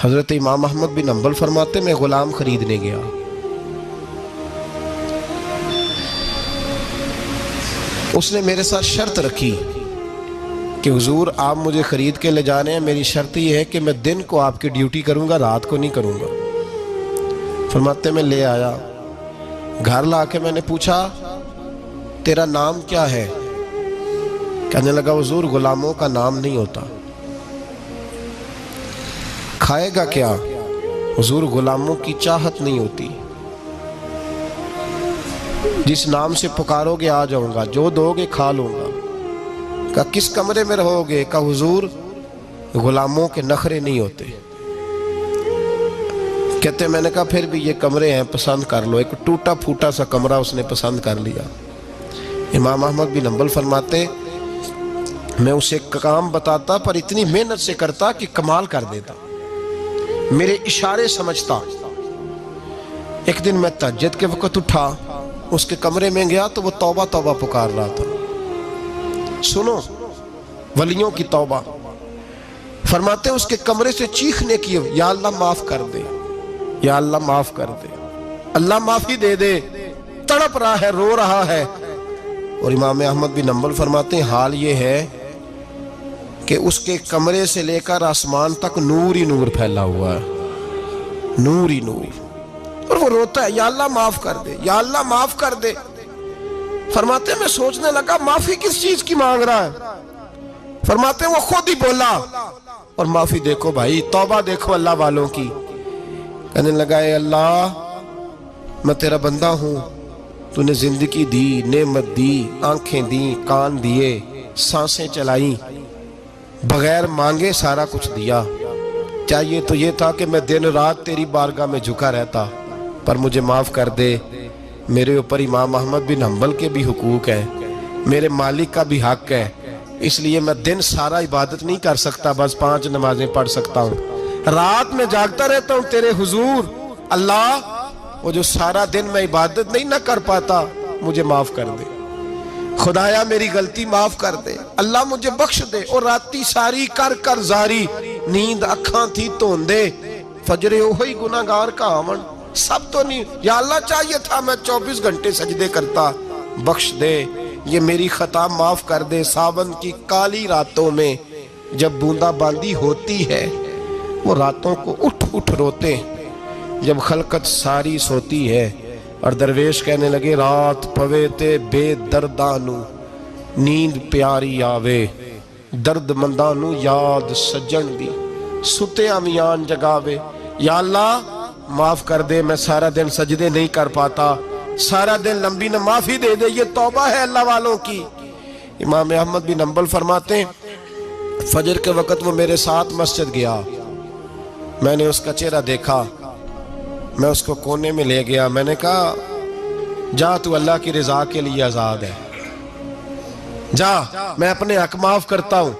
حضرت امام احمد بن حنبل فرماتے میں غلام خریدنے گیا، اس نے میرے ساتھ شرط رکھی کہ حضور آپ مجھے خرید کے لے جانے ہیں، میری شرط یہ ہے کہ میں دن کو آپ کی ڈیوٹی کروں گا، رات کو نہیں کروں گا۔ فرماتے میں لے آیا، گھر لا کے میں نے پوچھا تیرا نام کیا ہے؟ کہنے لگا حضور غلاموں کا نام نہیں ہوتا۔ کھائے گا کیا؟ حضور غلاموں کی چاہت نہیں ہوتی، جس نام سے پکارو گے آ جاؤں گا، جو دو گے کھا لوں گا۔ کہا کس کمرے میں رہو گے؟ کہا حضور غلاموں کے نخرے نہیں ہوتے۔ کہتے میں نے کہا پھر بھی یہ کمرے ہیں پسند کر لو۔ ایک ٹوٹا پھوٹا سا کمرہ اس نے پسند کر لیا۔ امام احمد بن حنبل فرماتے میں اسے کام بتاتا پر اتنی محنت سے کرتا کہ کمال کر دیتا، میرے اشارے سمجھتا۔ ایک دن میں تہجد کے وقت اٹھا، اس کے کمرے میں گیا تو وہ توبہ توبہ پکار رہا تھا۔ سنو ولیوں کی توبہ، فرماتے اس کے کمرے سے چیخنے کی، یا اللہ معاف کر دے، یا اللہ معاف کر دے، اللہ معافی دے دے، تڑپ رہا ہے، رو رہا ہے۔ اور امام احمد بن حنبل فرماتے ہیں حال یہ ہے کہ اس کے کمرے سے لے کر آسمان تک نور ہی نور پھیلا ہوا ہے، نور ہی نور، اور وہ روتا ہے یا اللہ معاف کر دے، یا اللہ معاف کر دے۔ فرماتے میں سوچنے لگا معافی کس چیز کی مانگ رہا ہے؟ فرماتے وہ خود ہی بولا، اور معافی دیکھو بھائی، توبہ دیکھو اللہ والوں کی۔ کہنے لگا اے اللہ میں تیرا بندہ ہوں، تو نے زندگی دی، نعمت دی، آنکھیں دی، کان دیے، سانسیں چلائیں، بغیر مانگے سارا کچھ دیا۔ چاہیے تو یہ تھا کہ میں دن رات تیری بارگاہ میں جھکا رہتا، پر مجھے معاف کر دے۔ میرے اوپر امام احمد بن حنبل کے بھی حقوق ہیں، میرے مالک کا بھی حق ہے، اس لیے میں دن سارا عبادت نہیں کر سکتا، بس 5 نمازیں پڑھ سکتا ہوں، رات میں جاگتا رہتا ہوں تیرے حضور۔ اللہ وہ جو سارا دن میں عبادت نہیں نہ کر پاتا مجھے معاف کر دے، خدایا میری غلطی معاف کر دے، اللہ مجھے بخش دے۔ اور راتی ساری کر کر زاری، نیند اکھاں تھی توندے، فجر ہوئی گناہگار کا آمن، سب تو نہیں، یا اللہ چاہیے تھا میں 24 گھنٹے سجدے کرتا، بخش دے، یہ میری خطا معاف کر دے۔ ساون کی کالی راتوں میں جب بوندا باندی ہوتی ہے، وہ راتوں کو اٹھ اٹھ روتے، جب خلقت ساری سوتی ہے۔ اور درویش کہنے لگے رات پوے تے بے دردانو، نیند پیاری آوے، درد مندانو یاد سجن دی، ستے امیان جگاوے۔ یا اللہ معاف کر دے، میں سارا دن سجدے نہیں کر پاتا، سارا دن لمبی نہ، معافی دے دے، یہ توبہ ہے اللہ والوں کی۔ امام احمد بن حنبل فرماتے ہیں فجر کے وقت وہ میرے ساتھ مسجد گیا، میں نے اس کا چہرہ دیکھا، میں اس کو کونے میں لے گیا، میں نے کہا جا تو اللہ کی رضا کے لیے آزاد ہے، جا میں اپنے حق معاف کرتا ہوں،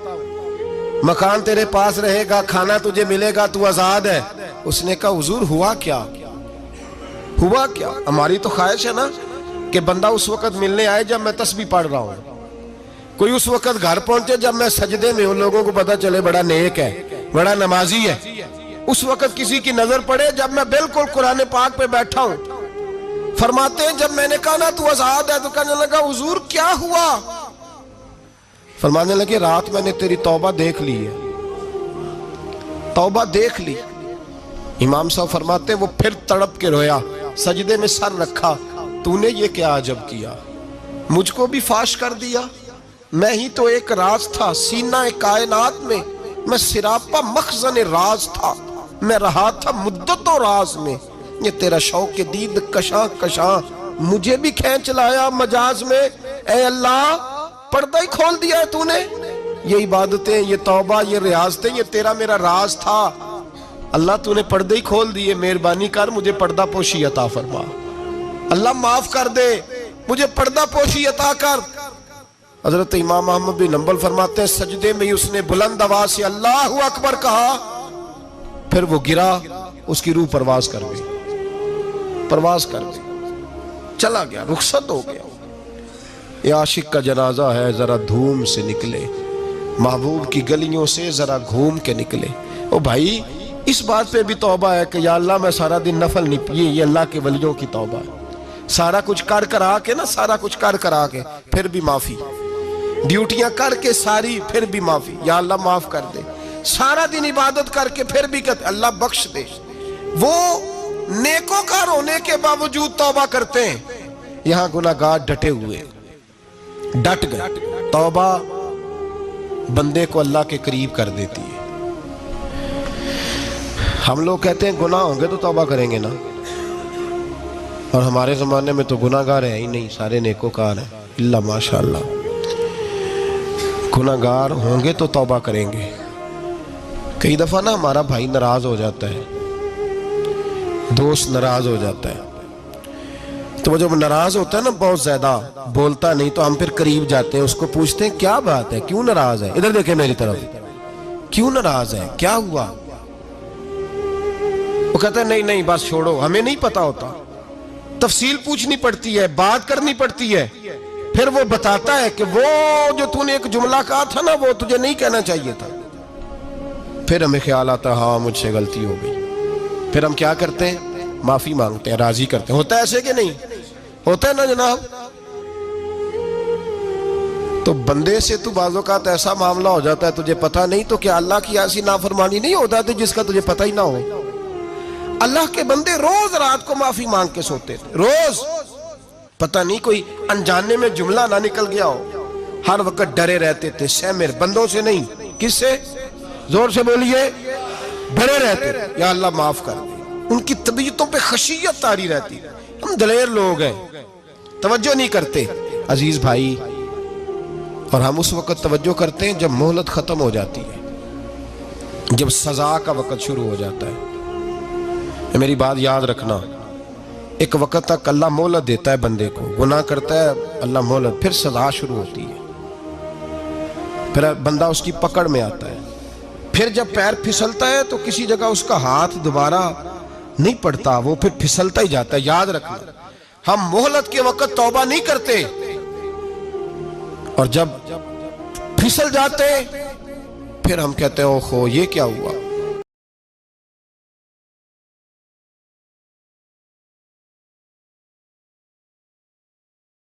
مکان تیرے پاس رہے گا، کھانا تجھے ملے گا، تو آزاد ہے۔ اس نے کہا حضور ہوا کیا؟ ہوا کیا؟ ہماری تو خواہش ہے نا کہ بندہ اس وقت ملنے آئے جب میں تسبیح پڑھ رہا ہوں، کوئی اس وقت گھر پہنچے جب میں سجدے میں ہوں، لوگوں کو پتہ چلے بڑا نیک ہے، بڑا نمازی ہے۔ اس وقت کسی کی نظر پڑے جب میں بالکل قرآن پاک پہ بیٹھا ہوں۔ فرماتے ہیں جب میں نے کہا نا تو آزاد ہے، تو کہنے لگا حضور کیا ہوا؟ فرمانے لگے رات میں نے تیری توبہ دیکھ لی ہے، توبہ دیکھ لی۔ امام صاحب فرماتے ہیں وہ پھر تڑپ کے رویا، سجدے میں سر رکھا، تو نے یہ کیا عجب کیا، مجھ کو بھی فاش کر دیا، میں ہی تو ایک راز تھا سینہ کائنات میں سراپا مخزن راز تھا، میں رہا تھا مدت و راز میں، یہ تیرا شوق دید کشاں کشاں مجھے بھی کھینچ لایا مجاز میں۔ اے اللہ پردہ ہی کھول دیا ہے تو نے، یہ عبادتیں، یہ توبہ، یہ ریاضتیں، یہ تیرا میرا راز تھا، اللہ تو نے پردے ہی کھول دیے، مہربانی کر مجھے پردہ پوشی عطا فرما، اللہ معاف کر دے، مجھے پردہ پوشی عطا کر۔ حضرت امام احمد بن حنبل فرماتے ہیں سجدے میں اس نے بلند آواز سے اللہ اکبر کہا، پھر وہ گرا، اس کی روح پرواز کر گئی، پرواز کر گئی، چلا گیا، رخصت ہو گیا۔ یہ عاشق کا جنازہ ہے، ذرا دھوم سے نکلے، محبوب کی گلیوں سے ذرا گھوم کے نکلے۔ او بھائی اس بات پہ بھی توبہ ہے کہ یا اللہ میں سارا دن نفل نہیں پی، یہ اللہ کے ولیوں کی توبہ ہے، سارا کچھ کر کرا کے نا، سارا کچھ کر کرا کے پھر بھی معافی، ڈیوٹیاں کر کے ساری پھر بھی معافی، یا اللہ معاف کر دے، سارا دن عبادت کر کے پھر بھی کہتے اللہ بخش دے۔ وہ نیکوکار ہونے کے باوجود توبہ کرتے ہیں، یہاں گناہگار ڈٹے ہوئے، ڈٹ گئے۔ توبہ بندے کو اللہ کے قریب کر دیتی ہے۔ ہم لوگ کہتے ہیں گناہ ہوں گے تو توبہ کریں گے نا، اور ہمارے زمانے میں تو گناہگار ہے ہی نہیں، سارے نیکوکار ہیں، اللہ ماشاءاللہ۔ گناہگار ہوں گے تو توبہ کریں گے۔ کئی دفعہ نا ہمارا بھائی ناراض ہو جاتا ہے، دوست ناراض ہو جاتا ہے، تو وہ جب ناراض ہوتا ہے نا بہت زیادہ بولتا نہیں، تو ہم پھر قریب جاتے ہیں، اس کو پوچھتے ہیں کیا بات ہے، کیوں ناراض ہے، ادھر دیکھیں میری طرف، کیوں ناراض ہے، کیا ہوا؟ وہ کہتا ہے نہیں نہیں بس چھوڑو، ہمیں نہیں پتا ہوتا، تفصیل پوچھنی پڑتی ہے، بات کرنی پڑتی ہے، پھر وہ بتاتا ہے کہ وہ جو تو نے ایک جملہ کہا تھا نا وہ تجھے نہیں کہنا چاہیے تھا۔ پھر ہمیں خیال آتا ہے ہاں مجھ سے غلطی ہو گئی، پھر ہم کیا کرتے ہیں؟ معافی مانگتے ہیں، راضی کرتے ہیں۔ ہوتا ہے ایسے کہ نہیں ہوتا ہے نا جناب؟ تو بندے سے تو بعض اوقات ایسا معاملہ ہو جاتا ہے تجھے پتہ نہیں، تو کیا اللہ کی ایسی نافرمانی نہیں ہو جاتی جس کا تجھے پتہ ہی نہ ہو؟ اللہ کے بندے روز رات کو معافی مانگ کے سوتے تھے، روز، پتہ نہیں کوئی انجانے میں جملہ نہ نکل گیا ہو، ہر وقت ڈرے رہتے تھے، سیمر بندوں سے نہیں، کس سے؟ زور سے بولیے، ڈرے رہتے یا اللہ معاف کر دے۔ ان کی طبیعتوں پہ خشیت طاری رہتی۔ ہم دلیر لوگ ہیں، توجہ نہیں کرتے عزیز بھائی، اور ہم اس وقت توجہ کرتے ہیں جب مہلت ختم ہو جاتی ہے، جب سزا کا وقت شروع ہو جاتا ہے۔ میری بات یاد رکھنا، ایک وقت تک اللہ مہلت دیتا ہے بندے کو، گناہ کرتا ہے اللہ مہلت، پھر سزا شروع ہوتی ہے، پھر بندہ اس کی پکڑ میں آتا ہے، پھر جب پیر پھسلتا ہے تو کسی جگہ اس کا ہاتھ دوبارہ نہیں پڑتا، وہ پھر پھسلتا ہی جاتا ہے۔ یاد رکھنا، ہم مہلت کے وقت توبہ نہیں کرتے، اور جب پھسل جاتے پھر ہم کہتے ہیں اوہو یہ کیا ہوا۔